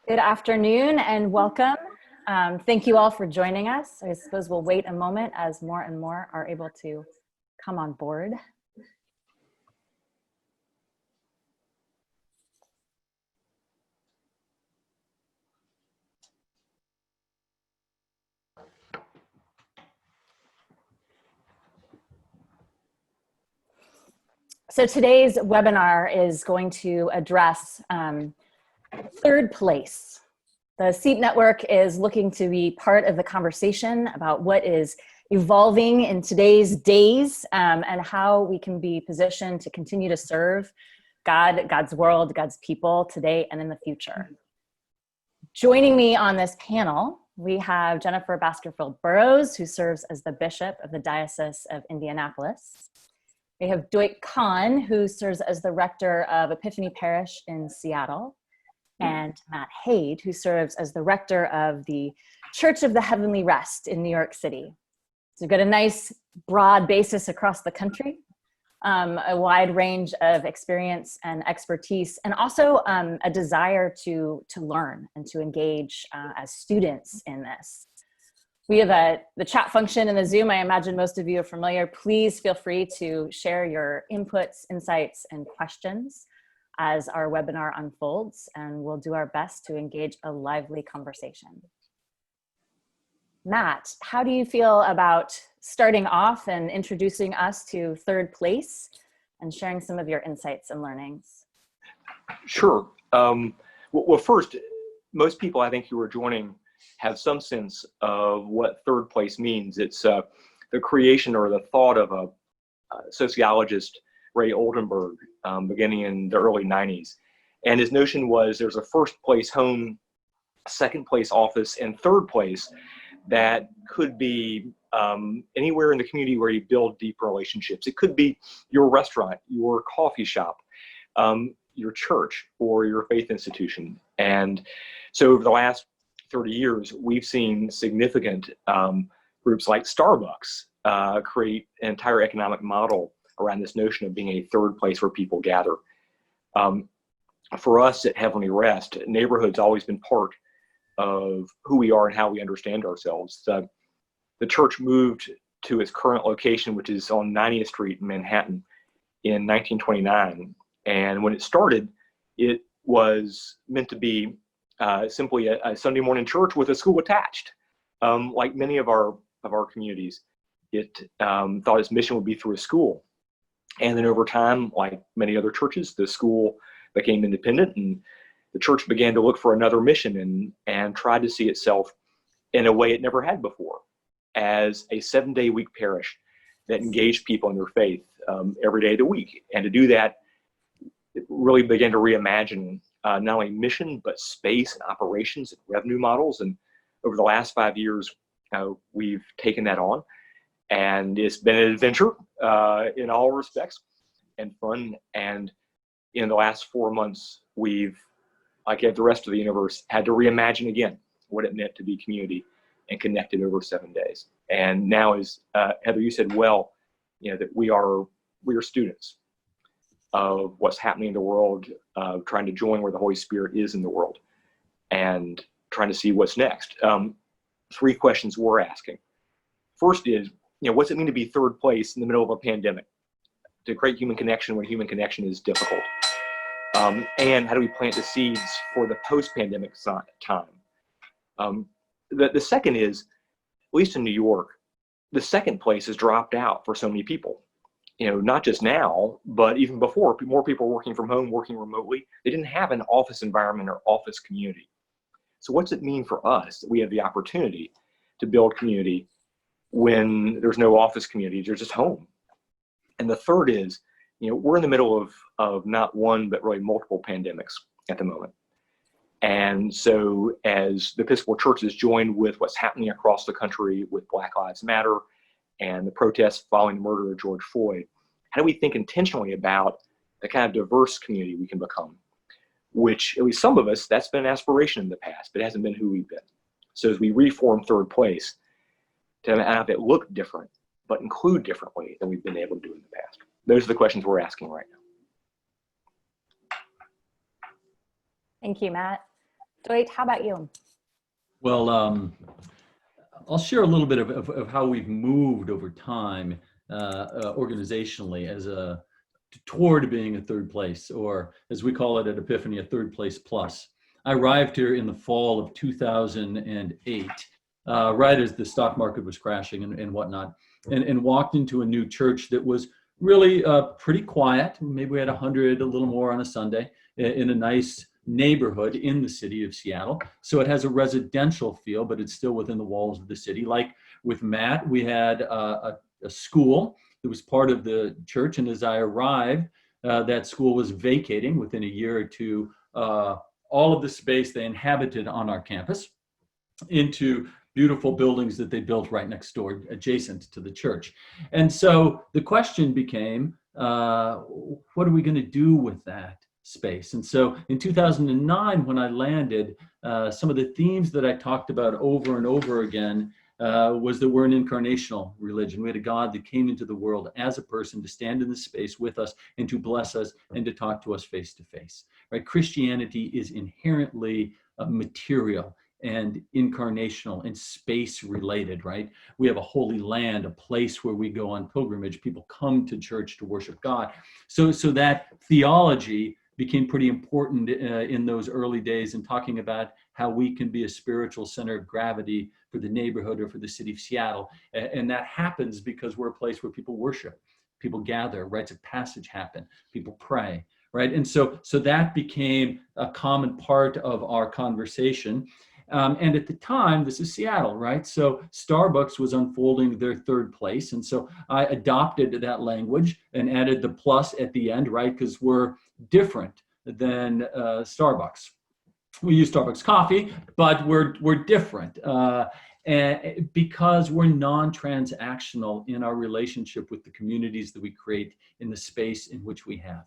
Good afternoon and welcome. Thank you all for joining us. I suppose we'll wait a moment as more and more are able to come on board. So today's webinar is going to address third place. The SEEP network is looking to be part of the conversation about what is evolving in today's days and how we can be positioned to continue to serve God, God's world, God's people today and in the future. Joining me on this panel, we have Jennifer Baskerville Burrows, who serves as the Bishop of the Diocese of Indianapolis. We have Doyt Conn, who serves as the Rector of Epiphany Parish in Seattle, and Matt Haid, who serves as the Rector of the Church of the Heavenly Rest in New York City. So we've got a nice broad basis across the country, a wide range of experience and expertise, and also a desire to learn and to engage as students in this. We have the chat function in the Zoom. I imagine most of you are familiar. Please feel free to share your inputs, insights, and questions as our webinar unfolds, and we'll do our best to engage a lively conversation. Matt, how do you feel about starting off and introducing us to third place and sharing some of your insights and learnings? Sure. Well, first, most people I think who are joining have some sense of what third place means. It's the creation or the thought of a sociologist, Ray Oldenburg, beginning in the early 90s. And his notion was there's a first place home, second place office, and third place that could be anywhere in the community where you build deep relationships. It could be your restaurant, your coffee shop, your church, or your faith institution. And so over the last 30 years, we've seen significant groups like Starbucks create an entire economic model around this notion of being a third place where people gather. For us at Heavenly Rest, neighborhood's always been part of who we are and how we understand ourselves. The church moved to its current location, which is on 90th Street in Manhattan, in 1929. And when it started, it was meant to be simply a Sunday morning church with a school attached. Like many of our communities, it thought its mission would be through a school. And then over time, like many other churches, the school became independent and the church began to look for another mission and tried to see itself in a way it never had before, as a 7-day-a-week parish that engaged people in their faith every day of the week. And to do that, it really began to reimagine not only mission, but space and operations and revenue models. And over the last 5 years, we've taken that on. And it's been an adventure in all respects and fun. And in the last 4 months, we've, like the rest of the universe, had to reimagine again what it meant to be community and connected over 7 days. And now, as Heather, you said, well, that we are students of what's happening in the world, trying to join where the Holy Spirit is in the world and trying to see what's next. 3 questions we're asking. First is, what's it mean to be third place in the middle of a pandemic? To create human connection when human connection is difficult. And how do we plant the seeds for the post-pandemic time? The second is, at least in New York, the second place has dropped out for so many people. Not just now, but even before, more people working from home, working remotely. They didn't have an office environment or office community. So what's it mean for us that we have the opportunity to build community when there's no office community, there's just home? And the third is, we're in the middle of not one, but really multiple pandemics at the moment. And so as the Episcopal Church is joined with what's happening across the country with Black Lives Matter and the protests following the murder of George Floyd, how do we think intentionally about the kind of diverse community we can become? Which, at least some of us, that's been an aspiration in the past, but it hasn't been who we've been. So as we reform third place, to have it look different, but include differently than we've been able to do in the past. Those are the questions we're asking right now. Thank you, Matt. Doyt, how about you? Well, I'll share a little bit of how we've moved over time organizationally toward being a third place, or as we call it at Epiphany, a third place plus. I arrived here in the fall of 2008, right as the stock market was crashing and whatnot, and walked into a new church that was really pretty quiet. Maybe we had 100, a little more on a Sunday, in a nice neighborhood in the city of Seattle. So it has a residential feel, but it's still within the walls of the city. Like with Matt, we had a school that was part of the church. And as I arrived, that school was vacating within a year or two all of the space they inhabited on our campus into beautiful buildings that they built right next door, adjacent to the church. And so the question became, what are we going to do with that space? And so in 2009, when I landed, some of the themes that I talked about over and over again was that we're an incarnational religion. We had a God that came into the world as a person to stand in the space with us and to bless us and to talk to us face to face. Right? Christianity is inherently material and incarnational and space related, right? We have a holy land, a place where we go on pilgrimage. People come to church to worship God. So that theology became pretty important in those early days, in talking about how we can be a spiritual center of gravity for the neighborhood or for the city of Seattle. And that happens because we're a place where people worship, people gather, rites of passage happen, people pray, right? And so that became a common part of our conversation. And at the time, this is Seattle, right? So Starbucks was unfolding their third place. And so I adopted that language and added the plus at the end, right? Because we're different than Starbucks. We use Starbucks coffee, but we're different and because we're non-transactional in our relationship with the communities that we create in the space in which we have.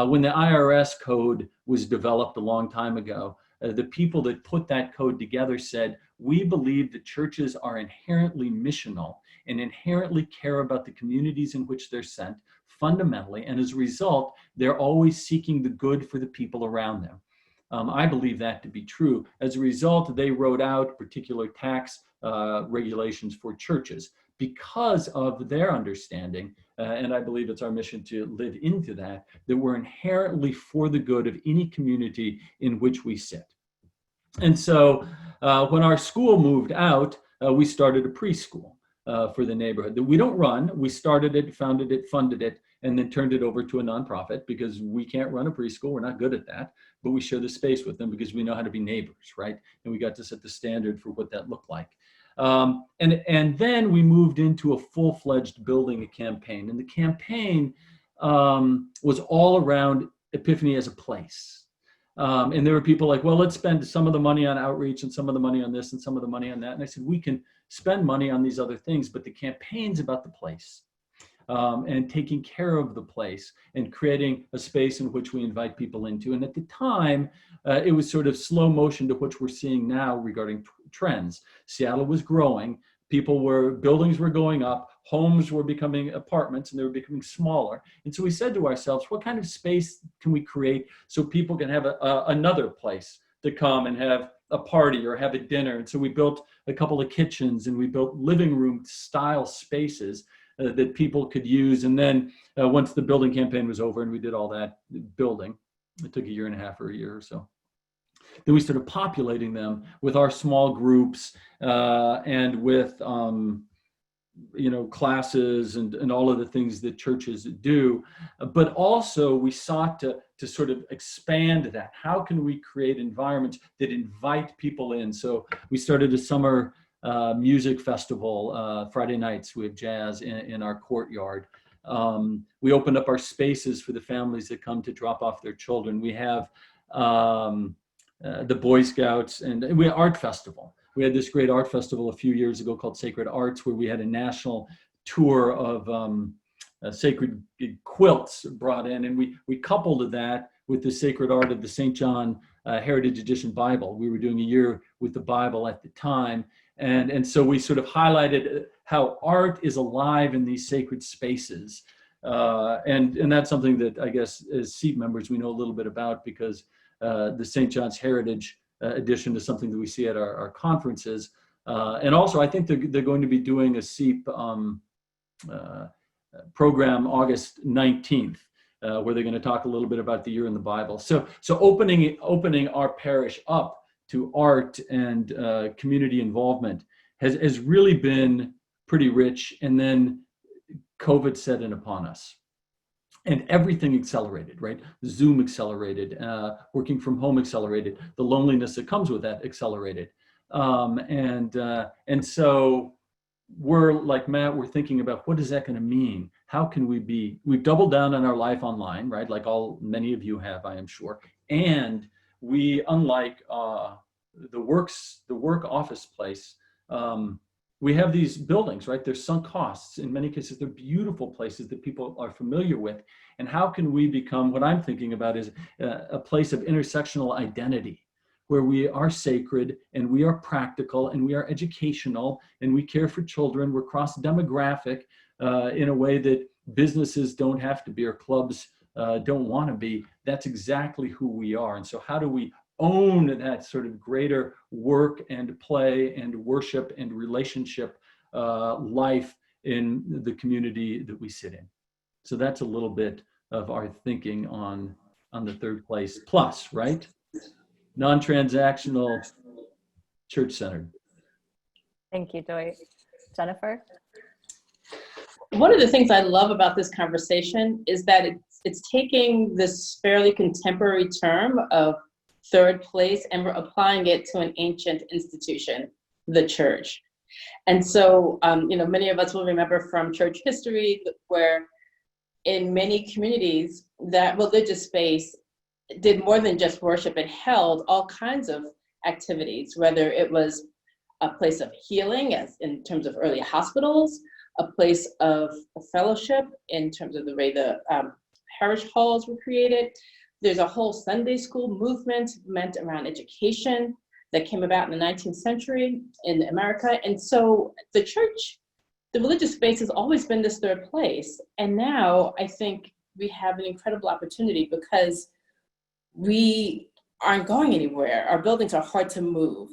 When the IRS code was developed a long time ago, the people that put that code together said, we believe that churches are inherently missional and inherently care about the communities in which they're sent fundamentally. And as a result, they're always seeking the good for the people around them. I believe that to be true. As a result, they wrote out particular tax regulations for churches because of their understanding, and I believe it's our mission to live into that we're inherently for the good of any community in which we sit. And so when our school moved out, we started a preschool for the neighborhood that we don't run. We started it, founded it, funded it, and then turned it over to a nonprofit because we can't run a preschool. We're not good at that, but we share the space with them because we know how to be neighbors, right? And we got to set the standard for what that looked like. And then we moved into a full-fledged building a campaign. And the campaign was all around Epiphany as a place. And there were people like, well, let's spend some of the money on outreach and some of the money on this and some of the money on that. And I said, we can spend money on these other things, but the campaign's about the place. And taking care of the place and creating a space in which we invite people into. And at the time, it was sort of slow motion to what we're seeing now regarding trends. Seattle was growing. Buildings were going up, homes were becoming apartments, and they were becoming smaller. And so we said to ourselves, what kind of space can we create so people can have another place to come and have a party or have a dinner? And so we built a couple of kitchens and we built living room style spaces that people could use. And then once the building campaign was over and we did all that building, it took a year and a half or a year or so. Then we started populating them with our small groups and with classes and all of the things that churches do. But also we sought to sort of expand that. How can we create environments that invite people in? So we started a summer music festival. Friday nights we have jazz in our courtyard. We opened up our spaces for the families that come to drop off their children. We have the Boy Scouts, and we had art festival. We had this great art festival a few years ago called Sacred Arts, where we had a national tour of sacred quilts brought in, and we coupled that with the sacred art of the St. John Heritage Edition Bible. We were doing a year with the Bible at the time. And so we sort of highlighted how art is alive in these sacred spaces. And that's something that I guess as SEAT members, we know a little bit about because the St. John's Heritage addition to something that we see at our conferences. And also, I think they're going to be doing a SEEP program August 19th, where they're going to talk a little bit about the year in the Bible. So opening our parish up to art and community involvement has really been pretty rich. And then COVID set in upon us. And everything accelerated, right? Zoom accelerated, working from home accelerated, the loneliness that comes with that accelerated. And so we're like Matt, we're thinking about what is that going to mean? How can we've doubled down on our life online, right? Like many of you have, I am sure. And we, unlike the work office place, we have these buildings, right? They're sunk costs. In many cases, they're beautiful places that people are familiar with. And how can we become, what I'm thinking about is a place of intersectional identity, where we are sacred and we are practical and we are educational and we care for children. We're cross-demographic in a way that businesses don't have to be, or clubs don't want to be. That's exactly who we are. And so how do we own that sort of greater work and play and worship and relationship life in the community that we sit in? So that's a little bit of our thinking on the third place plus, right? Non-transactional, church-centered. Thank you, Doyt. Jennifer? One of the things I love about this conversation is that it's taking this fairly contemporary term of third place and we're applying it to an ancient institution, the church. And so, many of us will remember from church history where in many communities that religious space did more than just worship. It held all kinds of activities, whether it was a place of healing, as in terms of early hospitals, a place of fellowship in terms of the way the parish halls were created. There's a whole Sunday school movement meant around education that came about in the 19th century in America. And so the church, the religious space has always been this third place. And now I think we have an incredible opportunity because we aren't going anywhere. Our buildings are hard to move,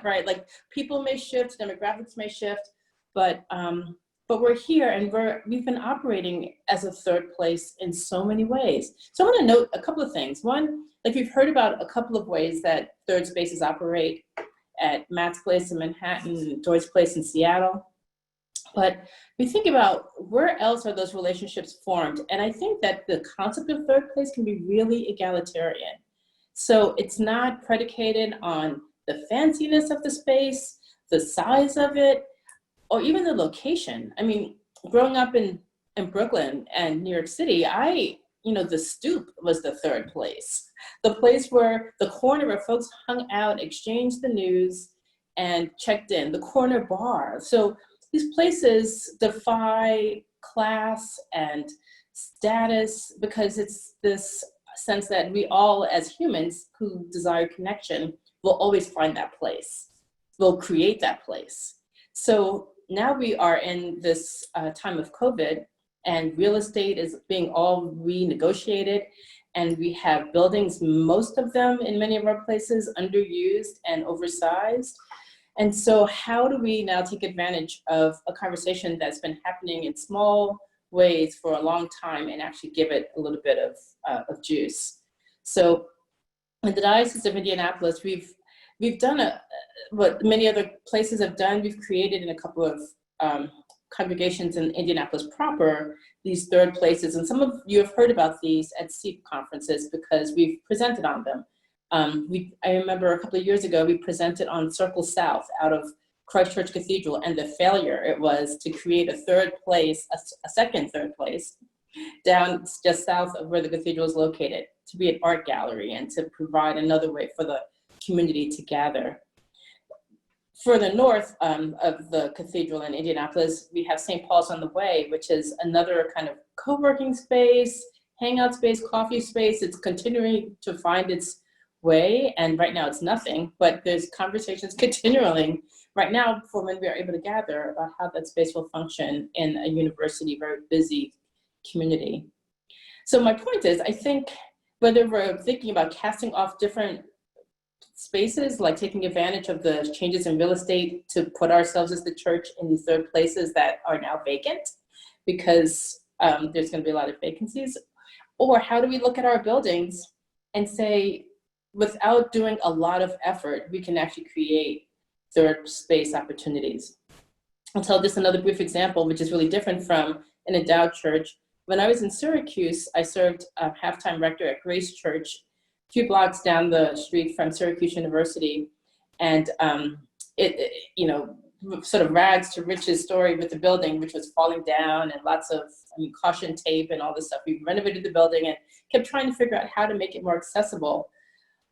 right? Like people may shift, demographics may shift, but we're here and we've been operating as a third place in so many ways. So I want to note a couple of things. One, like we've heard about a couple of ways that third spaces operate at Matt's place in Manhattan, Doyt's place in Seattle. But we think about where else are those relationships formed? And I think that the concept of third place can be really egalitarian. So it's not predicated on the fanciness of the space, the size of it, or even the location. I mean, growing up in Brooklyn and New York City, the stoop was the third place. The place where the corner where folks hung out, exchanged the news, and checked in, the corner bar. So these places defy class and status because it's this sense that we all as humans who desire connection will always find that place. We'll create that place. So now we are in this time of COVID and real estate is being all renegotiated and we have buildings, most of them in many of our places, underused and oversized. And so how do we now take advantage of a conversation that's been happening in small ways for a long time and actually give it a little bit of juice? So in the Diocese of Indianapolis, we've done what many other places have done. We've created in a couple of congregations in Indianapolis proper these third places. And some of you have heard about these at SEEP conferences because we've presented on them. I remember a couple of years ago, we presented on Circle South out of Christ Church Cathedral and the failure it was to create a third place, a second third place, down just south of where the cathedral is located, to be an art gallery and to provide another way for the community to gather. Further north of the cathedral in Indianapolis, we have St. Paul's on the Way, which is another kind of co-working space, hangout space, coffee space. It's continuing to find its way, and right now it's nothing, but there's conversations continuing right now for when we are able to gather about how that space will function in a university, very busy community. So my point is, I think whether we're thinking about casting off different spaces, like taking advantage of the changes in real estate to put ourselves as the church in these third places that are now vacant because there's going to be a lot of vacancies? Or how do we look at our buildings and say, without doing a lot of effort, we can actually create third space opportunities? I'll tell just another brief example, which is really different from an endowed church. When I was in Syracuse, I served half-time rector at Grace Church, a few blocks down the street from Syracuse University. And sort of rags to riches story with the building, which was falling down and lots of caution tape and all this stuff. We renovated the building and kept trying to figure out how to make it more accessible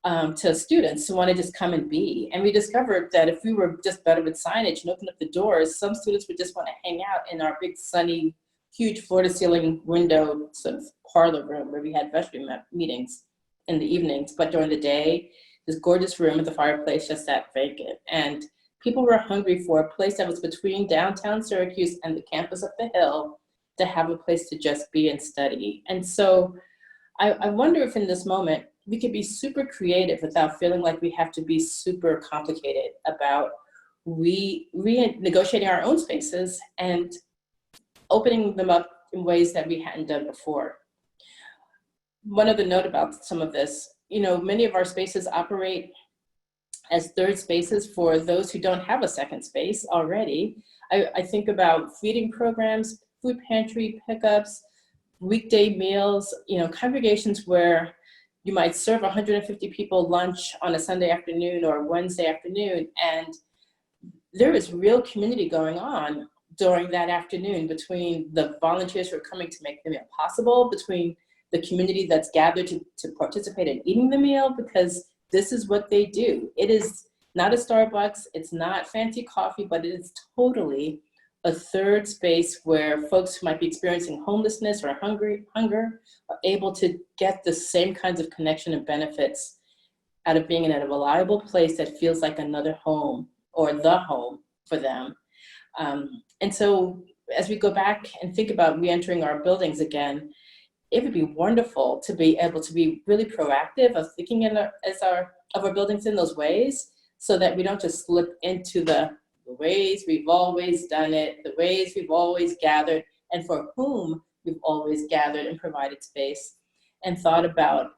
to students who want to just come and be. And we discovered that if we were just better with signage and opened up the doors, some students would just want to hang out in our big sunny, huge floor-to-ceiling window sort of parlor room where we had vestry meetings in the evenings. But during the day, this gorgeous room with the fireplace just sat vacant. And people were hungry for a place that was between downtown Syracuse and the campus up the hill to have a place to just be and study. And so I wonder if in this moment, we could be super creative without feeling like we have to be super complicated about renegotiating our own spaces and opening them up in ways that we hadn't done before. One other note about some of this, many of our spaces operate as third spaces for those who don't have a second space already. I think about feeding programs, food pantry pickups, weekday meals, congregations where you might serve 150 people lunch on a Sunday afternoon or Wednesday afternoon, and there is real community going on during that afternoon between the volunteers who are coming to make the meal possible, between the community that's gathered to participate in eating the meal, because this is what they do. It is not a Starbucks, it's not fancy coffee, but it is totally a third space where folks who might be experiencing homelessness or hunger are able to get the same kinds of connection and benefits out of being in a reliable place that feels like another home or the home for them. And so as we go back and think about re-entering our buildings again, it would be wonderful to be able to be really proactive of thinking of our buildings in those ways, so that we don't just slip into the ways we've always done it, the ways we've always gathered, and for whom we've always gathered and provided space, and thought about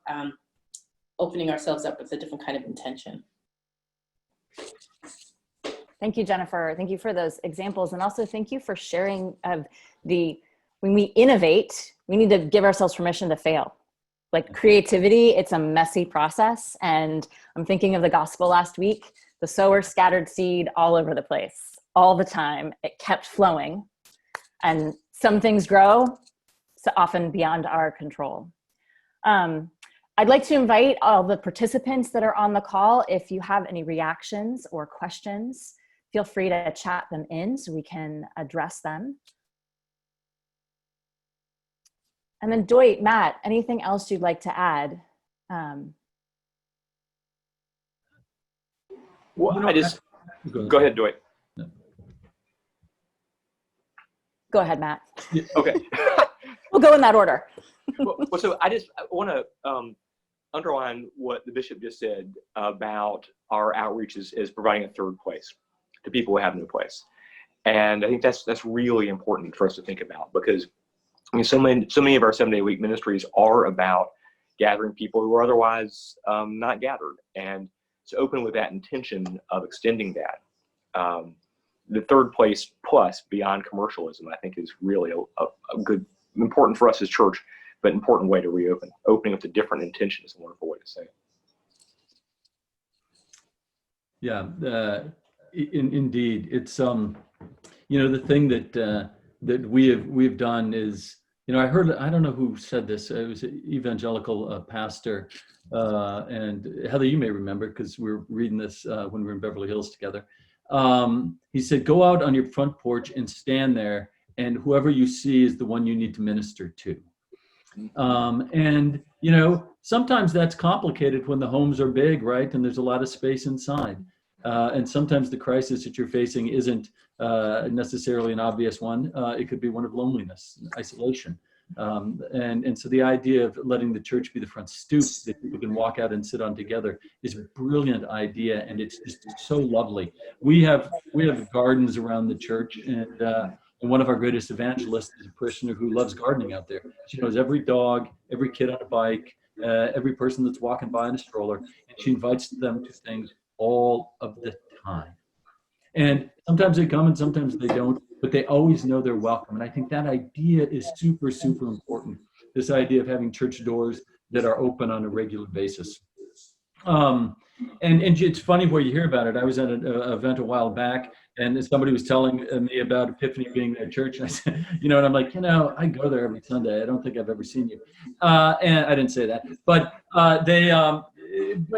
opening ourselves up with a different kind of intention. Thank you, Jennifer. Thank you for those examples. And also thank you for sharing of when we innovate, we need to give ourselves permission to fail. Like creativity, it's a messy process. And I'm thinking of the gospel last week. The sower scattered seed all over the place, all the time. It kept flowing. And some things grow, so often beyond our control. I'd like to invite all the participants that are on the call, if you have any reactions or questions, feel free to chat them in so we can address them. And then Doyt, Matt, anything else you'd like to add? Well, go ahead, Doyt. No. Go ahead, Matt. Yeah. Okay. We'll go in that order. So I want to underline what the bishop just said about our outreach is providing a third place to people who have no place. And I think that's really important for us to think about, because so many of our 7-day-a-week ministries are about gathering people who are otherwise not gathered, and to open with that intention of extending that. The third place plus beyond commercialism, I think, is really a good, important for us as church, but important way to reopen. Opening with a different intention is a wonderful way to say it. Yeah, indeed. It's the thing that we've done is, I heard, I don't know who said this. It was an evangelical pastor, and Heather, you may remember because we were reading this when we were in Beverly Hills together. He said, go out on your front porch and stand there, and whoever you see is the one you need to minister to. And sometimes that's complicated when the homes are big, right? And there's a lot of space inside. And sometimes the crisis that you're facing isn't necessarily an obvious one. It could be one of loneliness, isolation. And so the idea of letting the church be the front stoop that people can walk out and sit on together is a brilliant idea, and it's just so lovely. We have gardens around the church, and one of our greatest evangelists is a parishioner who loves gardening out there. She knows every dog, every kid on a bike, every person that's walking by in a stroller, and she invites them to things all of the time. And sometimes they come and sometimes they don't, but they always know they're welcome. And I think that idea is super, super important. This idea of having church doors that are open on a regular basis. And it's funny where you hear about it. I was at an event a while back, and somebody was telling me about Epiphany being their church. And I said, and I'm like, I go there every Sunday. I don't think I've ever seen you. And I didn't say that, but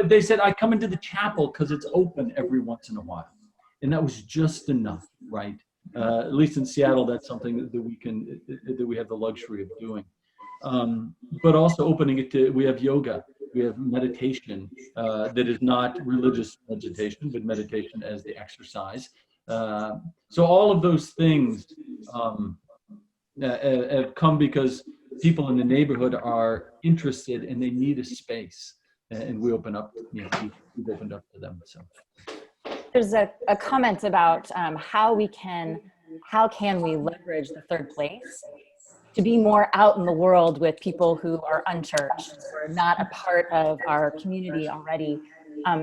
they said, I come into the chapel because it's open every once in a while. And that was just enough, right? At least in Seattle, that's something that we have the luxury of doing. But also opening it to, we have yoga, we have meditation that is not religious meditation, but meditation as the exercise. So all of those things have come because people in the neighborhood are interested and they need a space, and we open up, we've opened up to them. So. There's a comment about how can we leverage the third place to be more out in the world with people who are unchurched or not a part of our community already,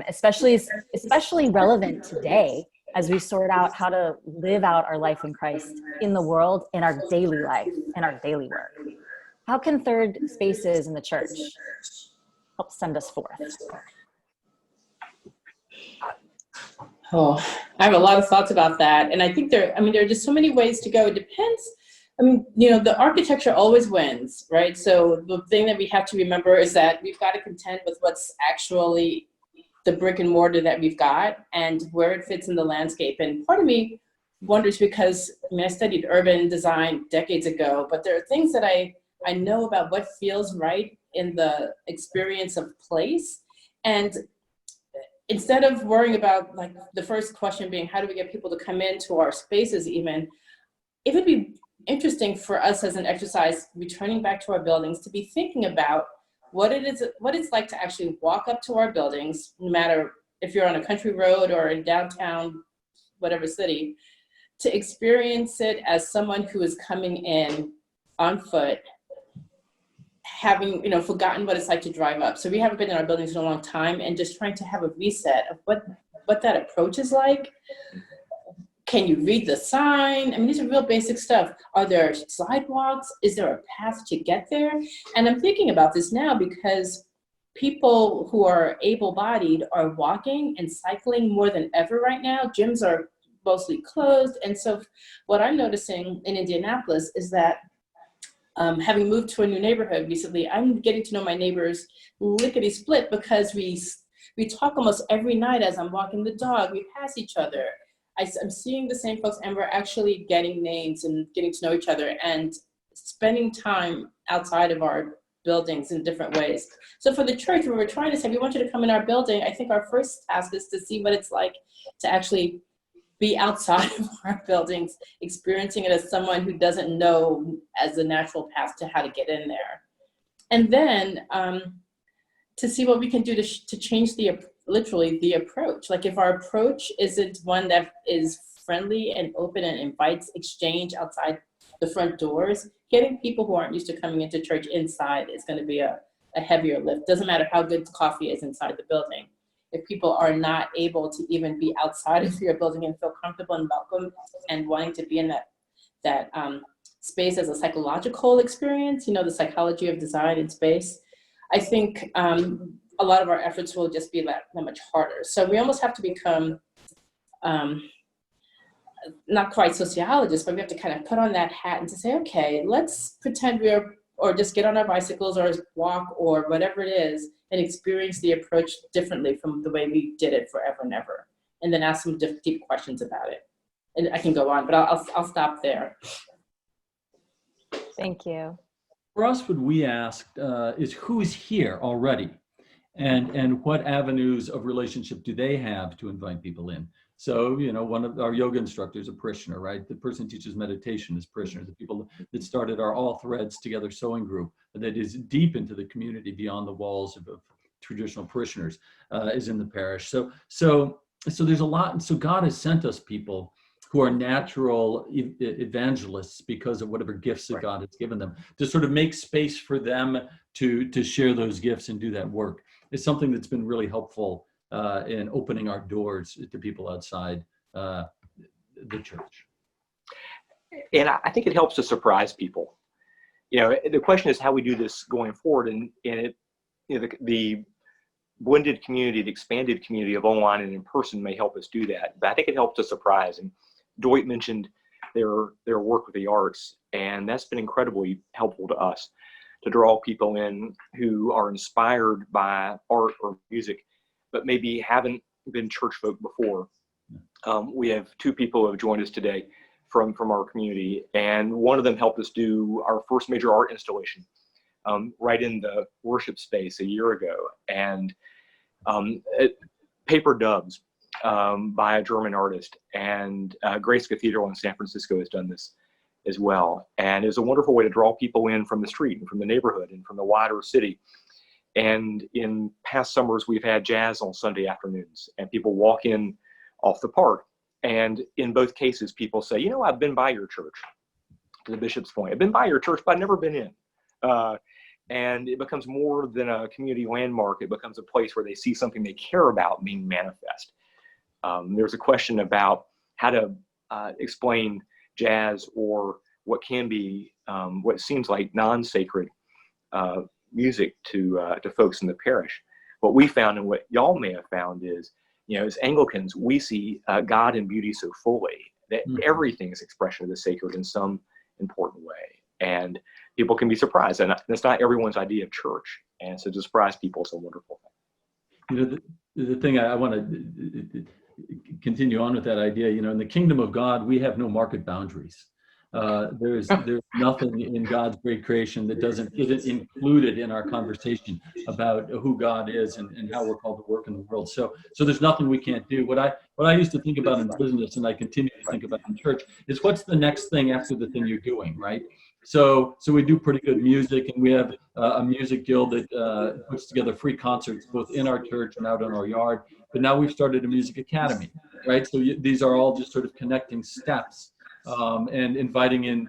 especially relevant today as we sort out how to live out our life in Christ in the world, in our daily life, in our daily work. How can third spaces in the church help send us forth? Oh, I have a lot of thoughts about that. And I think there are just so many ways to go. It depends. The architecture always wins, right? So the thing that we have to remember is that we've got to contend with what's actually the brick and mortar that we've got and where it fits in the landscape. And part of me wonders because, I studied urban design decades ago, but there are things that I know about what feels right in the experience of place. And instead of worrying about like the first question being, how do we get people to come into our spaces even, it would be interesting for us as an exercise, returning back to our buildings, to be thinking about what it's like to actually walk up to our buildings, no matter if you're on a country road or in downtown, whatever city, to experience it as someone who is coming in on foot, having forgotten what it's like to drive up. So we haven't been in our buildings in a long time, and just trying to have a reset of what that approach is like. Can you read the sign? These are real basic stuff. Are there sidewalks? Is there a path to get there? And I'm thinking about this now because people who are able-bodied are walking and cycling more than ever right now. Gyms are mostly closed. And so what I'm noticing in Indianapolis is that having moved to a new neighborhood recently, I'm getting to know my neighbors lickety-split because we talk almost every night as I'm walking the dog. We pass each other. I'm seeing the same folks, and we're actually getting names and getting to know each other and spending time outside of our buildings in different ways. So for the church, where we're trying to say, we want you to come in our building, I think our first task is to see what it's like to actually be outside of our buildings, experiencing it as someone who doesn't know as a natural path to how to get in there. And then to see what we can do to change the approach. Like if our approach isn't one that is friendly and open and invites exchange outside the front doors, getting people who aren't used to coming into church inside is going to be a heavier lift. Doesn't matter how good the coffee is inside the building. If people are not able to even be outside of your building and feel comfortable and welcome and wanting to be in that space as a psychological experience, the psychology of design and space, I think a lot of our efforts will just be that much harder. So we almost have to become not quite sociologists, but we have to kind of put on that hat and to say, okay, let's pretend or just get on our bicycles or walk or whatever it is and experience the approach differently from the way we did it forever and ever. And then ask some deep questions about it. And I can go on, but I'll stop there. Thank you. For us, what we asked is who's here already, and what avenues of relationship do they have to invite people in? So, one of our yoga instructors, a parishioner, right? The person who teaches meditation is parishioners. The people that started our All Threads Together sewing group that is deep into the community beyond the walls of traditional parishioners is in the parish. So there's a lot. And so God has sent us people who are natural evangelists because of whatever gifts that God has given them, to sort of make space for them to share those gifts and do that work. It's something that's been really helpful in opening our doors to people outside the church. And I think it helps to surprise people. The question is how we do this going forward, and the blended community, the expanded community of online and in person may help us do that. But I think it helps to surprise. And Doyt mentioned their work with the arts, and that's been incredibly helpful to us to draw people in who are inspired by art or music, but maybe haven't been church folk before. We have two people who have joined us today from our community, and one of them helped us do our first major art installation right in the worship space a year ago. And Paper Doves by a German artist, and Grace Cathedral in San Francisco has done this as well. And it's a wonderful way to draw people in from the street and from the neighborhood and from the wider city. And in past summers, we've had jazz on Sunday afternoons, and people walk in off the park. And in both cases, people say, I've been by your church, to the bishop's point. I've been by your church, but I've never been in. And it becomes more than a community landmark. It becomes a place where they see something they care about being manifest. There's a question about how to explain jazz or what can be, what seems like non-sacred music to folks in the parish. What we found, and what y'all may have found, is, as Anglicans, we see God and beauty so fully that everything is expression of the sacred in some important way. And people can be surprised. And that's not everyone's idea of church. And so to surprise people is a wonderful thing. The thing I want to continue on with that idea, in the kingdom of God, we have no market boundaries. There's nothing in God's great creation that isn't included in our conversation about who God is and how we're called to work in the world. So there's nothing we can't do. What I used to think about in business, and I continue to think about in church, is what's the next thing after the thing you're doing, right? So we do pretty good music, and we have a music guild that puts together free concerts both in our church and out in our yard. But now we've started a music academy, right? So these are all just sort of connecting steps. And inviting in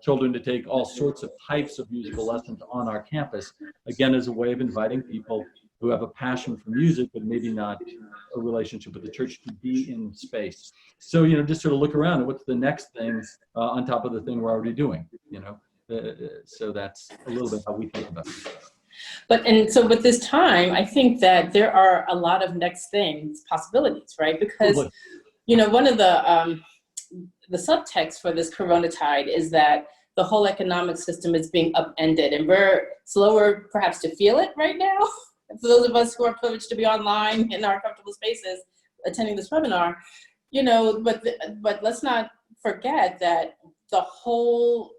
children to take all sorts of types of musical lessons on our campus, again, as a way of inviting people who have a passion for music, but maybe not a relationship with the church, to be in space. So, just sort of look around at what's the next thing on top of the thing we're already doing, so that's a little bit how we think about it. And so with this time, I think that there are a lot of next things, possibilities, right? Because, one of the subtext for this corona tide is that the whole economic system is being upended, and we're slower perhaps to feel it right now. For those of us who are privileged to be online in our comfortable spaces attending this webinar, but let's not forget that the whole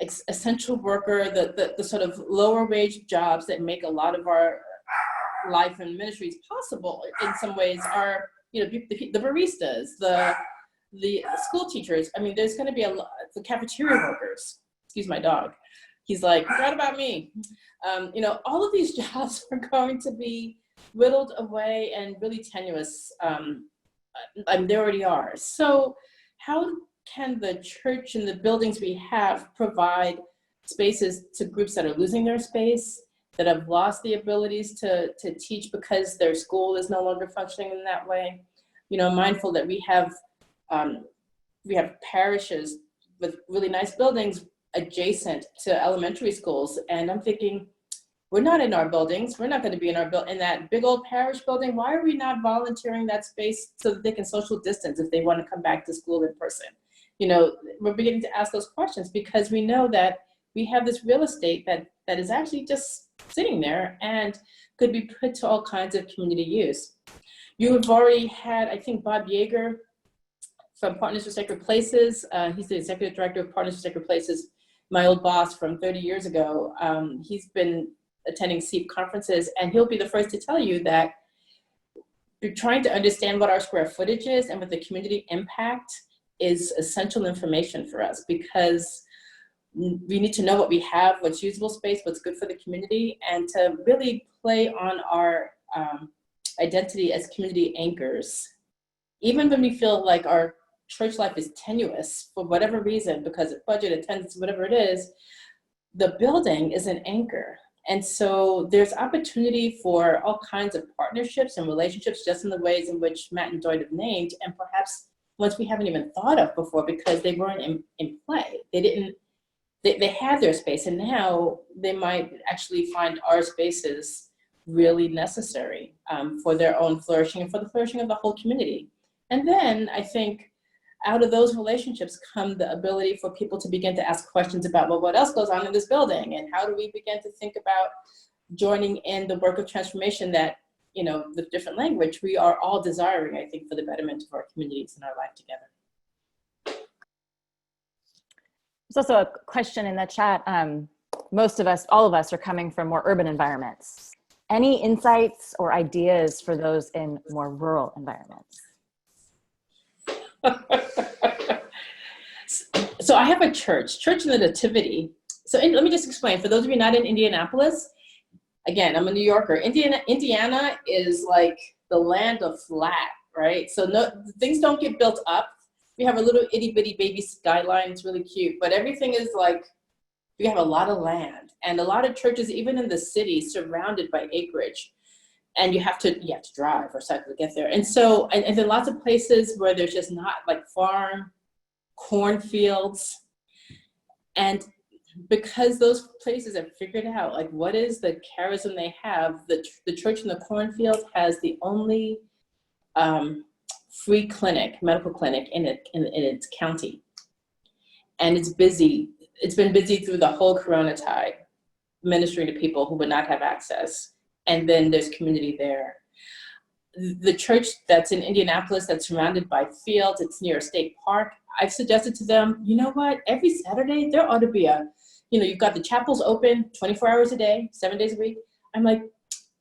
essential worker, the sort of lower wage jobs that make a lot of our life and ministries possible in some ways are, the baristas, the school teachers. I mean, there's going to be the cafeteria workers. Excuse my dog. He's like, forgot about me. All of these jobs are going to be whittled away and really tenuous. They already are. So how can the church and the buildings we have provide spaces to groups that are losing their space, that have lost the abilities to teach because their school is no longer functioning in that way? Mindful that we have parishes with really nice buildings adjacent to elementary schools, and I'm thinking, we're not in our buildings. We're not going to be in that big old parish building. Why are we not volunteering that space so that they can social distance if they want to come back to school in person? We're beginning to ask those questions because we know that we have this real estate that is actually just sitting there and could be put to all kinds of community use. You have already had, I think, Bob Yeager from Partners for Sacred Places. He's the executive director of Partners for Sacred Places, my old boss from 30 years ago. He's been attending SEEP conferences, and he'll be the first to tell you that trying to understand what our square footage is and what the community impact is essential information for us, because we need to know what we have, what's usable space, what's good for the community, and to really play on our identity as community anchors. Even when we feel like our church life is tenuous for whatever reason, because of budget, attendance, whatever it is, the building is an anchor. And so there's opportunity for all kinds of partnerships and relationships, just in the ways in which Matt and Doyt have named, and perhaps ones we haven't even thought of before because they weren't in play. They had their space, and now they might actually find our spaces really necessary for their own flourishing and for the flourishing of the whole community. And then I think out of those relationships come the ability for people to begin to ask questions about, well, what else goes on in this building? And how do we begin to think about joining in the work of transformation that, you know, with different language, we are all desiring, I think, for the betterment of our communities and our life together. There's also a question in the chat. Most of us, all of us, are coming from more urban environments. Any insights or ideas for those in more rural environments? So I have a church in the Nativity. So let me just explain, for those of you not in Indianapolis, again, I'm a New Yorker. Indiana is like the land of flat, right? So no, things don't get built up. We have a little itty bitty baby skyline, it's really cute, but everything is like, we have a lot of land, and a lot of churches, even in the city, surrounded by acreage. And you have to drive or cycle to get there. And so, and then lots of places where there's just not, like farm, cornfields. And because those places have figured out, like, what is the charism they have, the church in the cornfield has the only free clinic, medical clinic in its county. And it's busy. It's been busy through the whole Corona tide, ministering to people who would not have access. And then there's community there. The church that's in Indianapolis, that's surrounded by fields, it's near a state park. I've suggested to them, you know what, every Saturday there ought to be you've got the chapels open 24 hours a day, 7 days a week. I'm like,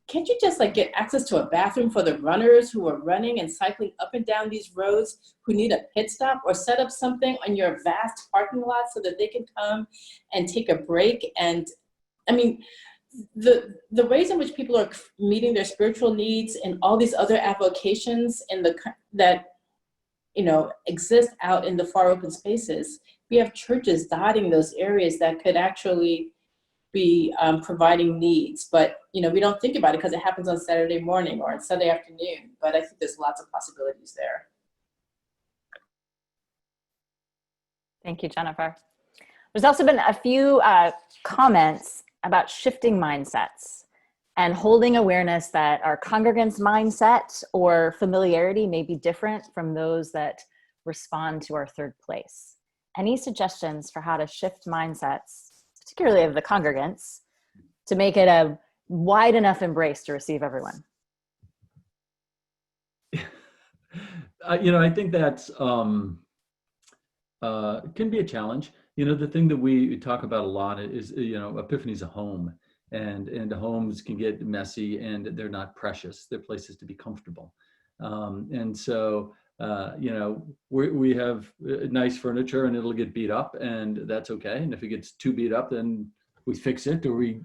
can't you just like get access to a bathroom for the runners who are running and cycling up and down these roads who need a pit stop, or set up something on your vast parking lot so that they can come and take a break? And I mean, the ways in which people are meeting their spiritual needs and all these other avocations that exist out in the far open spaces, we have churches dotting those areas that could actually be providing needs. But we don't think about it because it happens on Saturday morning or on Sunday afternoon. But I think there's lots of possibilities there. Thank you, Jennifer. There's also been a few comments about shifting mindsets and holding awareness that our congregants' mindset or familiarity may be different from those that respond to our third place. Any suggestions for how to shift mindsets, particularly of the congregants, to make it a wide enough embrace to receive everyone? I think that's can be a challenge. The thing that we talk about a lot is, Epiphany is a home, and homes can get messy and they're not precious. They're places to be comfortable. And so, we have nice furniture and it'll get beat up, and that's okay. And if it gets too beat up, then we fix it, or we,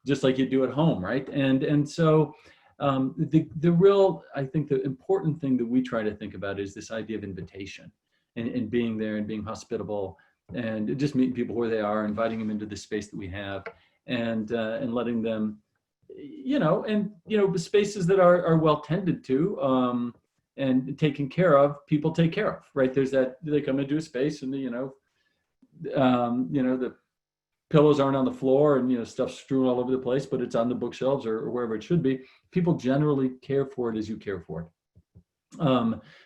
just like you do at home, right? And so the real, I think the important thing that we try to think about is this idea of invitation and being there and being hospitable, and just meeting people where they are, inviting them into the space that we have, and letting them, spaces that are well tended to and taken care of, people take care of, right? There's that, they come into a space and the pillows aren't on the floor and stuff's strewn all over the place, but it's on the bookshelves or wherever it should be. People generally care for it as you care for it.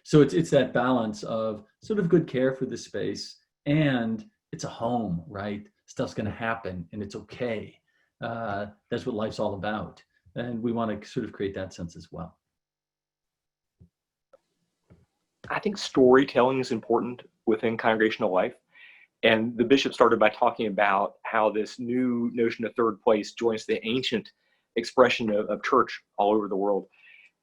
So it's that balance of sort of good care for the space, and it's a home, right? Stuff's going to happen and it's okay. That's what life's all about. And we want to sort of create that sense as well. I think storytelling is important within congregational life. And the bishop started by talking about how this new notion of third place joins the ancient expression of church all over the world.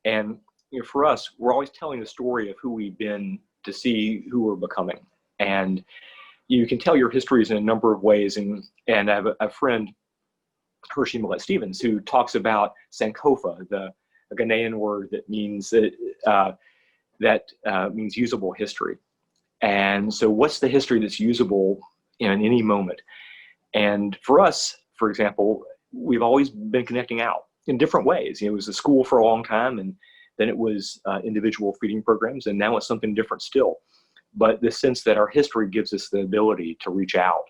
And, for us, we're always telling the story of who we've been to see who we're becoming. And you can tell your histories in a number of ways. And I have a friend, Hershey Millett Stevens, who talks about Sankofa, a Ghanaian word that means means usable history. And so what's the history that's usable in any moment? And for us, for example, we've always been connecting out in different ways. It was a school for a long time, and then it was individual feeding programs, and now it's something different still. But the sense that our history gives us the ability to reach out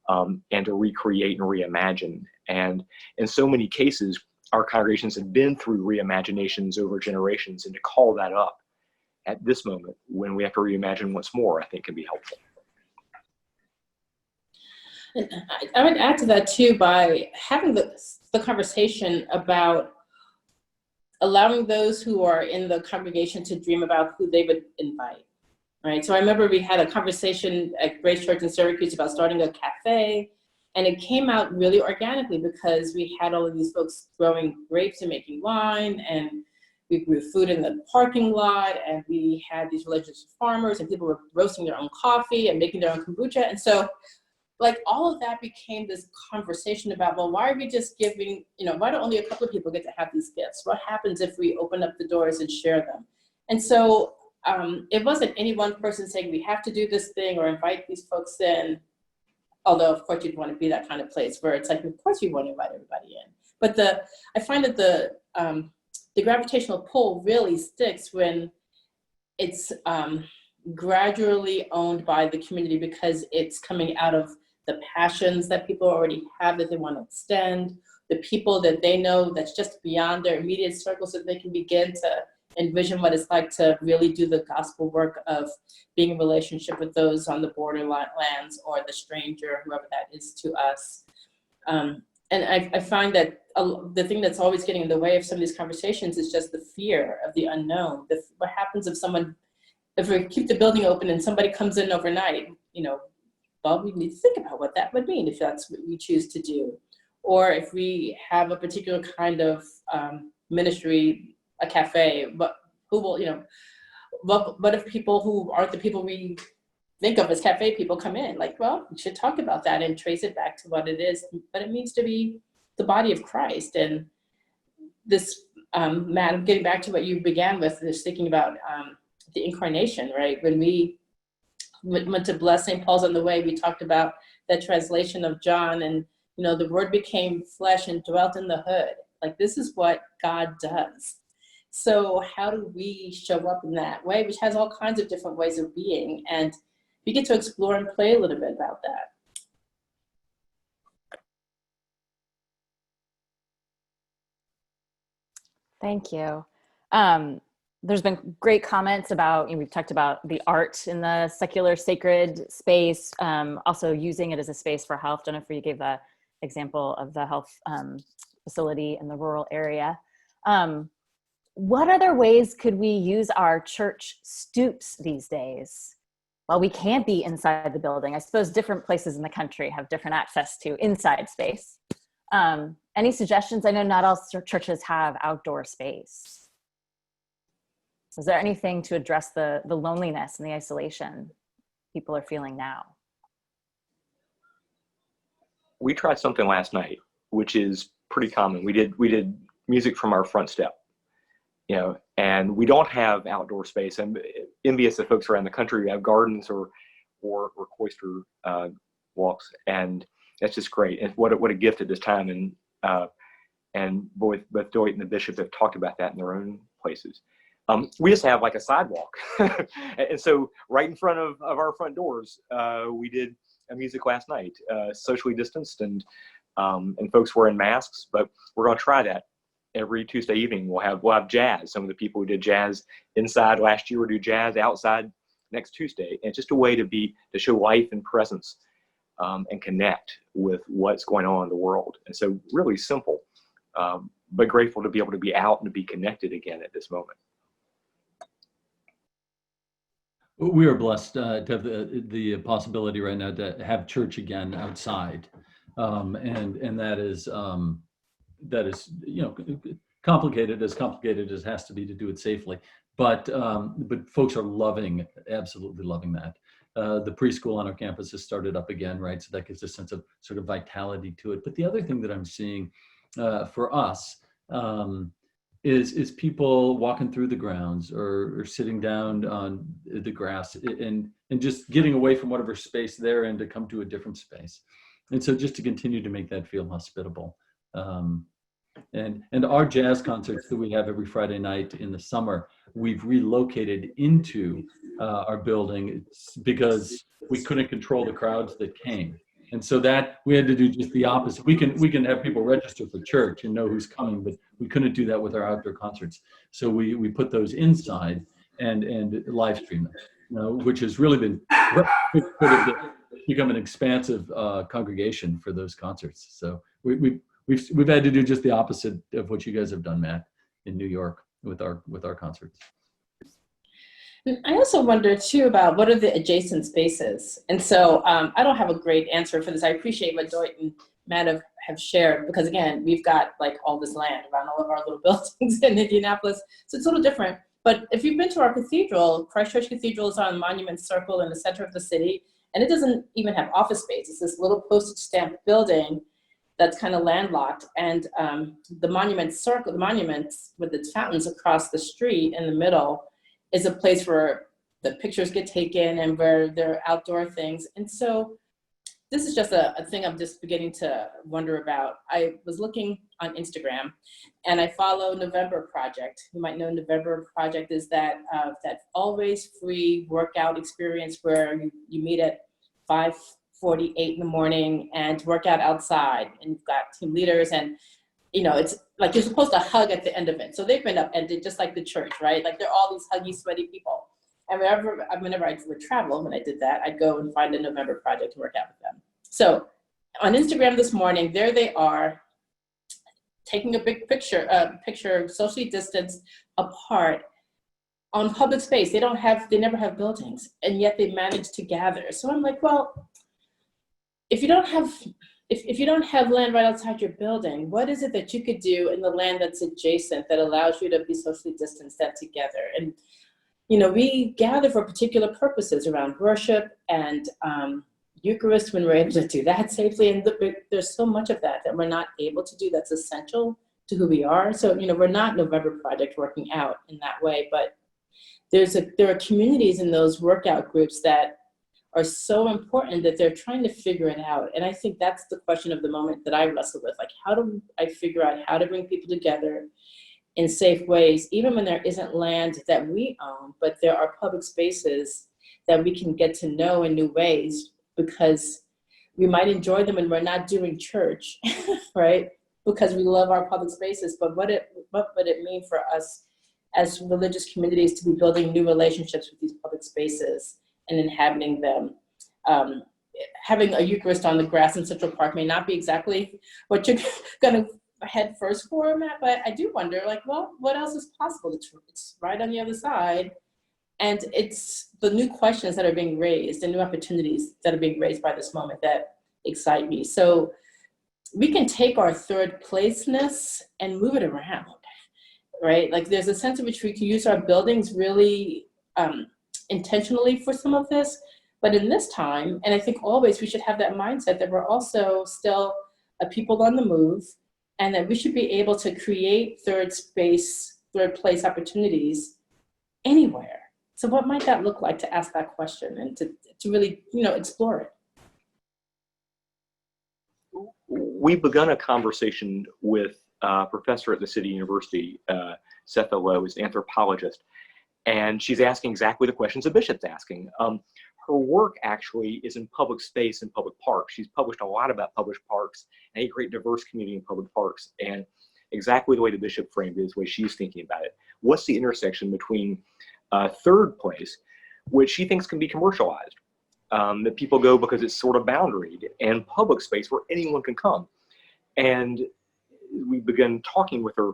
and to recreate and reimagine. And in so many cases, our congregations have been through reimaginations over generations, and to call that up at this moment when we have to reimagine once more, I think can be helpful. And I would add to that too, by having the conversation about allowing those who are in the congregation to dream about who they would invite, right? So I remember we had a conversation at Grace Church in Syracuse about starting a cafe, and it came out really organically because we had all of these folks growing grapes and making wine, and we grew food in the parking lot, and we had these religious farmers, and people were roasting their own coffee and making their own kombucha. And so like all of that became this conversation about, well, why are we just giving, why do only a couple of people get to have these gifts? What happens if we open up the doors and share them? And so it wasn't any one person saying we have to do this thing or invite these folks in, although of course you'd want to be that kind of place where it's like, of course you want to invite everybody in. But I find that the gravitational pull really sticks when it's gradually owned by the community, because it's coming out of the passions that people already have that they want to extend, the people that they know that's just beyond their immediate circle, so they can begin to envision what it's like to really do the gospel work of being in relationship with those on the borderlands or the stranger, whoever that is to us. And I find that the thing that's always getting in the way of some of these conversations is just the fear of the unknown. What happens if we keep the building open and somebody comes in overnight, well, we need to think about what that would mean if that's what we choose to do. Or if we have a particular kind of ministry, a cafe, but who will, what if people who aren't the people we think of as cafe people come in? Like, well, we should talk about that and trace it back to what it is, but it means to be the body of Christ. And this, Matt, getting back to what you began with, is thinking about the incarnation, right? When we went to bless St. Paul's on the way, we talked about that translation of John, and the word became flesh and dwelt in the hood. Like, this is what God does. So how do we show up in that way, which has all kinds of different ways of being? And we get to explore and play a little bit about that. Thank you. There's been great comments about, we've talked about the art in the secular sacred space, also using it as a space for health. Jennifer, you gave the example of the health facility in the rural area. What other ways could we use our church stoops these days? Well, we can't be inside the building. I suppose different places in the country have different access to inside space. Any suggestions? I know not all churches have outdoor space. Is there anything to address the loneliness and the isolation people are feeling now? We tried something last night, which is pretty common. We did music from our front step, and we don't have outdoor space. I'm envious of folks around the country who have gardens or cloister walks, and that's just great. And what a gift at this time. And both Doyt and the bishop have talked about that in their own places. We just have like a sidewalk. And so right in front of our front doors, we did a music last night, socially distanced, and folks wearing masks, but we're going to try that every Tuesday evening. We'll have jazz. Some of the people who did jazz inside last year will do jazz outside next Tuesday. And it's just a way to show life and presence and connect with what's going on in the world. And so really simple, but grateful to be able to be out and to be connected again at this moment. We are blessed to have the possibility right now to have church again outside, and that is complicated as it has to be to do it safely. But folks are absolutely loving that. The preschool on our campus has started up again, right? So that gives a sense of sort of vitality to it. But the other thing that I'm seeing for us is people walking through the grounds or sitting down on the grass and just getting away from whatever space they're in to come to a different space. And so just to continue to make that feel hospitable. And our jazz concerts that we have every Friday night in the summer, we've relocated into our building because we couldn't control the crowds that came. And so that we had to do just the opposite. We can have people register for church and know who's coming, but we couldn't do that with our outdoor concerts. So we put those inside and live stream them, which has really been become an expansive congregation for those concerts. So we've had to do just the opposite of what you guys have done, Matt, in New York with our concerts. I also wonder too about what are the adjacent spaces. And so I don't have a great answer for this. I appreciate what Doyt and Matt have shared, because again, we've got like all this land around all of our little buildings in Indianapolis. So it's a little different. But if you've been to our cathedral, Christ Church Cathedral is on Monument Circle in the center of the city, and it doesn't even have office space. It's this little postage stamp building that's kind of landlocked. And the Monument Circle, the monuments with its fountains across the street in the middle, is a place where the pictures get taken and where there are outdoor things. And so this is just a thing I'm just beginning to wonder about. I was looking on Instagram and I follow November Project. You might know November Project is that always free workout experience where you meet at 5:48 in the morning and work out outside, and you've got team leaders, and it's like you're supposed to hug at the end of it. So they've been upended just like the church, right? Like they're all these huggy, sweaty people. And whenever I would travel, when I did that, I'd go and find a November Project to work out with them. So on Instagram this morning, there they are taking a big picture socially distanced apart on public space. They never have buildings, and yet they managed to gather. So I'm like, well, if you don't have land right outside your building, what is it that you could do in the land that's adjacent that allows you to be socially distanced and together? And, we gather for particular purposes around worship and Eucharist when we're able to do that safely. And there's so much of that we're not able to do that's essential to who we are. So, we're not November Project working out in that way, but there are communities in those workout groups that are so important that they're trying to figure it out. And I think that's the question of the moment that I wrestle with. Like, how do I figure out how to bring people together in safe ways, even when there isn't land that we own, but there are public spaces that we can get to know in new ways, because we might enjoy them and we're not doing church, right? Because we love our public spaces. But what would it mean for us as religious communities to be building new relationships with these public spaces and inhabiting them? Having a Eucharist on the grass in Central Park may not be exactly what you're going to head first for, Matt, but I do wonder, what else is possible? It's right on the other side. And it's the new questions that are being raised and new opportunities that are being raised by this moment that excite me. So we can take our third placeness and move it around, right? Like there's a sense in which we can use our buildings really intentionally for some of this. But in this time, and I think always we should have that mindset that we're also still a people on the move, and that we should be able to create third place opportunities anywhere. So what might that look like, to ask that question and to really, explore it? We've begun a conversation with a professor at the City University, Setha Lowe, is an anthropologist, and she's asking exactly the questions the bishop's asking. Her work actually is in public space and public parks. She's published a lot about public parks and a great diverse community in public parks, and exactly the way the bishop framed it is the way she's thinking about it. What's the intersection between third place, which she thinks can be commercialized, that people go because it's sort of boundaried, and public space where anyone can come? And we began talking with her.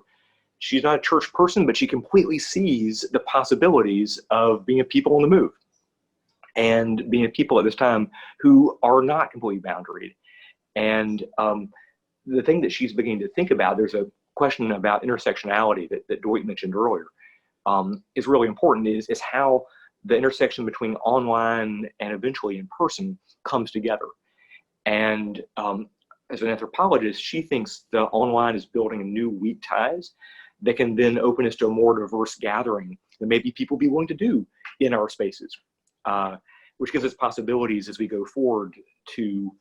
She's not a church person, but she completely sees the possibilities of being a people on the move and being a people at this time who are not completely boundaried. And the thing that she's beginning to think about, there's a question about intersectionality that Doyt mentioned earlier is really important, is how the intersection between online and eventually in person comes together. And as an anthropologist, she thinks the online is building a new weak ties that can then open us to a more diverse gathering that maybe people be willing to do in our spaces, which gives us possibilities as we go forward to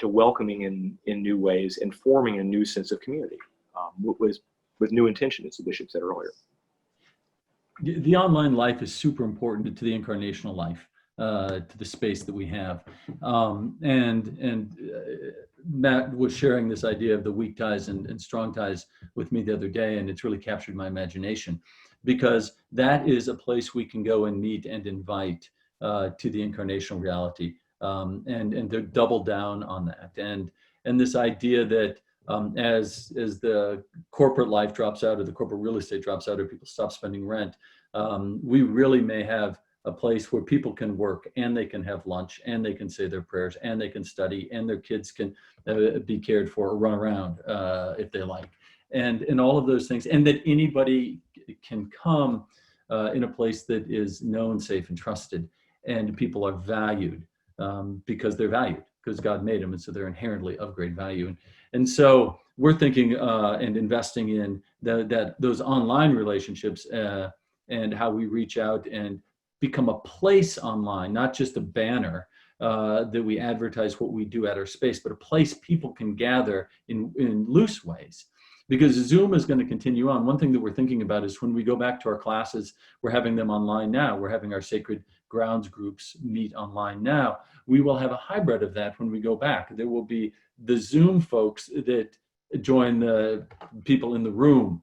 welcoming in new ways and forming a new sense of community with new intention, as the bishop said earlier. The online life is super important to the incarnational life, to the space that we have. Matt was sharing this idea of the weak ties and strong ties with me the other day, and it's really captured my imagination, because that is a place we can go and meet and invite to the incarnational reality, and to double down on that. And this idea that as the corporate life drops out, or the corporate real estate drops out, or people stop spending rent, we really may have a place where people can work, and they can have lunch, and they can say their prayers, and they can study, and their kids can be cared for or run around if they like, and all of those things, and that anybody can come in a place that is known, safe, and trusted, and people are valued because they're valued, because God made them, and so they're inherently of great value. And so we're thinking and investing in those online relationships and how we reach out and become a place online, not just a banner that we advertise what we do at our space, but a place people can gather in loose ways. Because Zoom is going to continue on. One thing that we're thinking about is when we go back to our classes, we're having them online now. We're having our sacred grounds groups meet online now. We will have a hybrid of that when we go back. There will be the Zoom folks that join the people in the room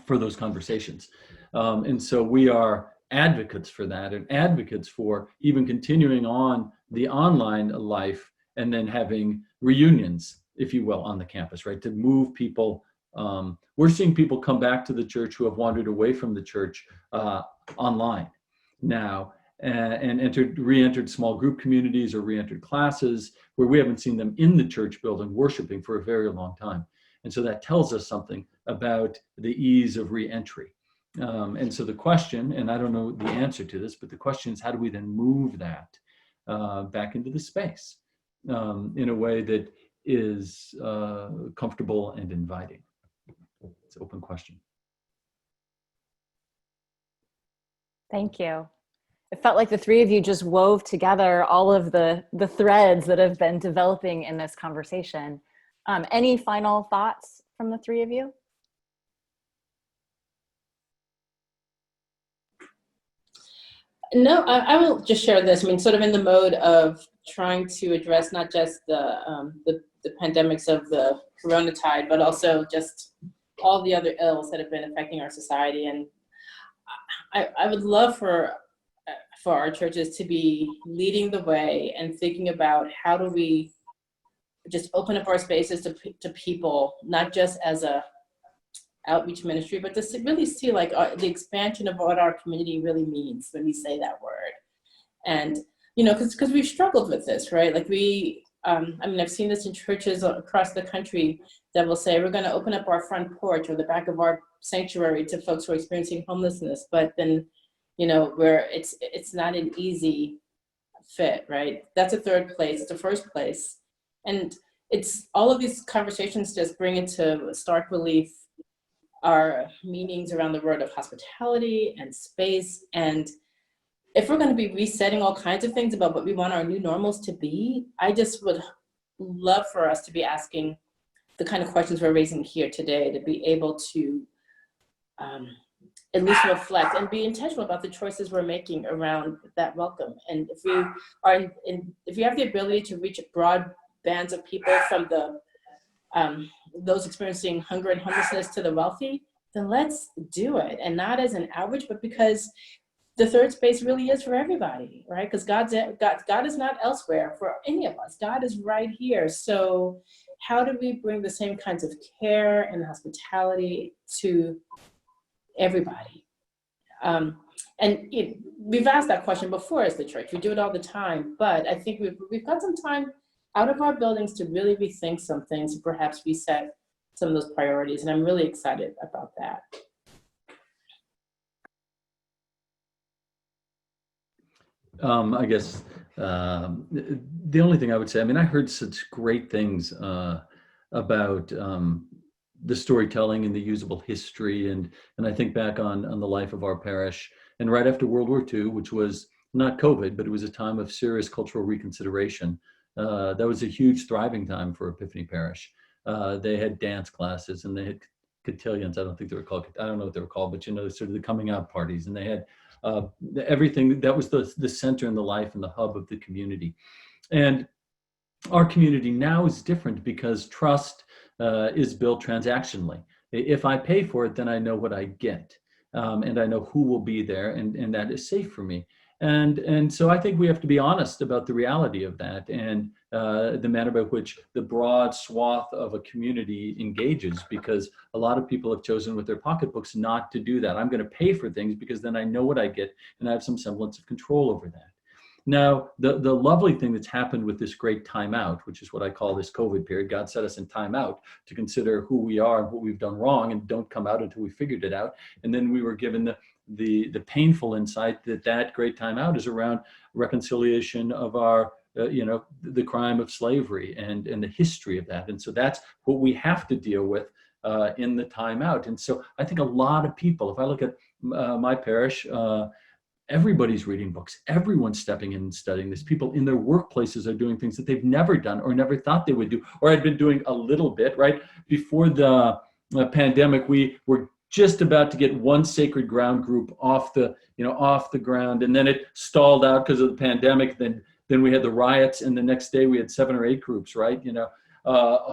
for those conversations. And so we are advocates for that, and advocates for even continuing on the online life and then having reunions, if you will, on the campus, right? To move people. We're seeing people come back to the church who have wandered away from the church online now, and re-entered small group communities or re-entered classes where we haven't seen them in the church building worshiping for a very long time. And so that tells us something about the ease of re-entry. And so the question, and I don't know the answer to this, but the question is, how do we then move that back into the space in a way that is comfortable and inviting? It's an open question. Thank you. It felt like the three of you just wove together all of the threads that have been developing in this conversation. Any final thoughts from the three of you? No, I will just share this. I mean, sort of in the mode of trying to address not just the pandemics of the corona tide, but also just all the other ills that have been affecting our society. And I would love for our churches to be leading the way and thinking about how do we just open up our spaces to people, not just as a outreach ministry, but to really see like the expansion of what our community really means when we say that word. And, you know, because we've struggled with this, right? Like I mean, I've seen this in churches across the country that will say, we're going to open up our front porch or the back of our sanctuary to folks who are experiencing homelessness. But then, you know, where it's not an easy fit, right? That's a third place, it's a first place. And it's all of these conversations just bring into stark relief our meanings around the word of hospitality and space. And if we're going to be resetting all kinds of things about what we want our new normals to be, I just would love for us to be asking the kind of questions we're raising here today, to be able to at least reflect and be intentional about the choices we're making around that welcome. And if you have the ability to reach broad bands of people, from those experiencing hunger and homelessness to the wealthy, then let's do it. And not as an outreach, but because the third space really is for everybody, right? Because God is not elsewhere for any of us. God is right here. So how do we bring the same kinds of care and hospitality to everybody? And we've asked that question before as the church. We do it all the time, but I think we've got some time out of our buildings to really rethink some things, perhaps reset some of those priorities, and I'm really excited about that. I guess the only thing I would say, I mean, I heard such great things about the storytelling and the usable history, and I think back on the life of our parish, and right after World War II, which was not COVID, but it was a time of serious cultural reconsideration. That was a huge thriving time for Epiphany Parish. They had dance classes, and they had cotillions. I don't think they were called, I don't know what they were called, but sort of the coming out parties, and they had everything that was the center and the life and the hub of the community. And our community now is different because trust is built transactionally. If I pay for it, then I know what I get, and I know who will be there, and that is safe for me. And so I think we have to be honest about the reality of that, and the manner by which the broad swath of a community engages, because a lot of people have chosen with their pocketbooks not to do that. I'm going to pay for things because then I know what I get and I have some semblance of control over that. Now, the lovely thing that's happened with this great timeout, which is what I call this COVID period, God set us in timeout to consider who we are and what we've done wrong, and don't come out until we figured it out. And then we were given the painful insight that great timeout is around reconciliation of our the crime of slavery and the history of that. And so that's what we have to deal with in the timeout. And so I think a lot of people, if I look at my parish, everybody's reading books, everyone's stepping in and studying this. People in their workplaces are doing things that they've never done or never thought they would do, or had been doing a little bit, right? Before the pandemic, we were just about to get one sacred ground group off the ground, and then it stalled out because of the pandemic. Then we had the riots, and the next day we had 7 or 8 groups, right?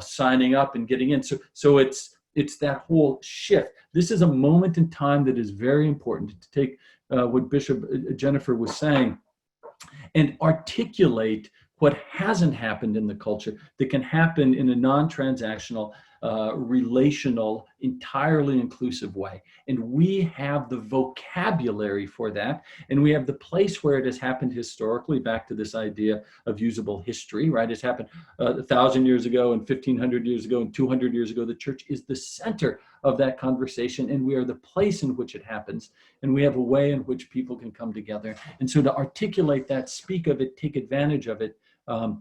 Signing up and getting in. So it's that whole shift. This is a moment in time that is very important to take what Bishop Jennifer was saying and articulate what hasn't happened in the culture that can happen in a non-transactional, relational, entirely inclusive way. And we have the vocabulary for that. And we have the place where it has happened historically, back to this idea of usable history, right? It's happened 1,000 years ago and 1,500 years ago and 200 years ago. The church is the center of that conversation, and we are the place in which it happens. And we have a way in which people can come together. And so to articulate that, speak of it, take advantage of it,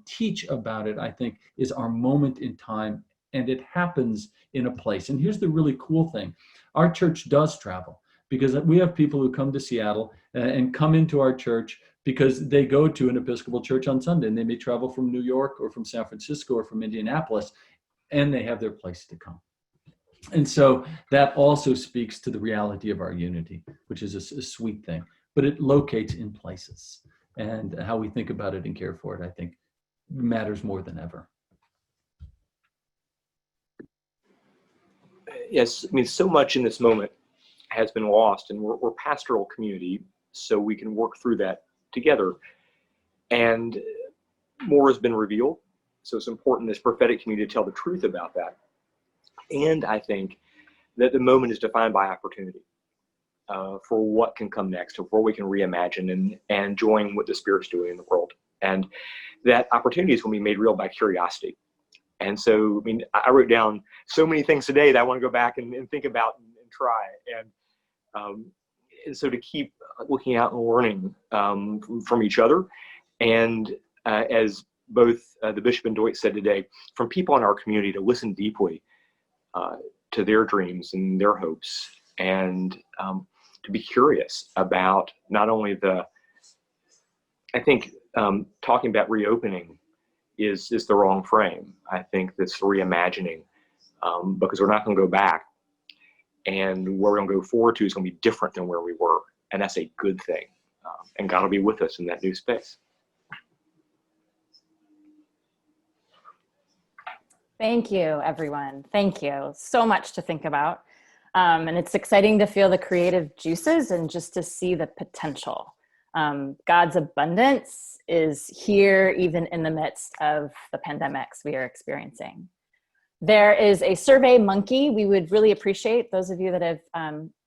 teach about it, I think, is our moment in time. And it happens in a place. And here's the really cool thing. Our church does travel, because we have people who come to Seattle and come into our church because they go to an Episcopal church on Sunday, and they may travel from New York or from San Francisco or from Indianapolis, and they have their place to come. And so that also speaks to the reality of our unity, which is a sweet thing, but it locates in places. And how we think about it and care for it, I think, matters more than ever. Yes, I mean, so much in this moment has been lost, and we're pastoral community, so we can work through that together. And more has been revealed, so it's important as prophetic community to tell the truth about that. And I think that the moment is defined by opportunity for what can come next, or where we can reimagine and join what the Spirit's doing in the world. And that opportunity is going to be made real by curiosity. And so, I mean, I wrote down so many things today that I want to go back and think about and try. And so to keep looking out and learning from each other. And as both the Bishop and Doyt said today, from people in our community, to listen deeply to their dreams and their hopes, and to be curious about not only I think talking about reopening is the wrong frame. I think this reimagining, because we're not going to go back, and where we're going to go forward to is going to be different than where we were, and that's a good thing. And God will be with us in that new space. Thank you, everyone. Thank you. So much to think about. And it's exciting to feel the creative juices and just to see the potential. God's abundance is here, even in the midst of the pandemics we are experiencing. There is a Survey Monkey. We would really appreciate those of you that have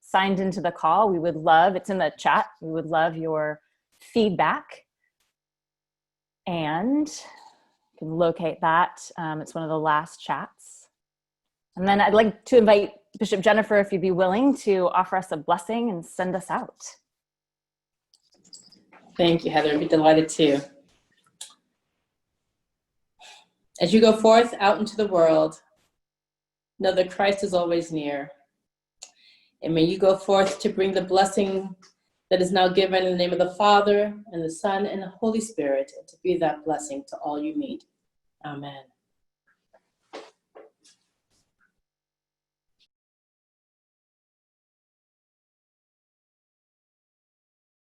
signed into the call. We would love, it's in the chat, we would love your feedback. And you can locate that. It's one of the last chats. And then I'd like to invite Bishop Jennifer, if you'd be willing, to offer us a blessing and send us out. Thank you, Heather. I'd be delighted to. As you go forth out into the world, know that Christ is always near. And may you go forth to bring the blessing that is now given in the name of the Father, and the Son, and the Holy Spirit, and to be that blessing to all you meet. Amen.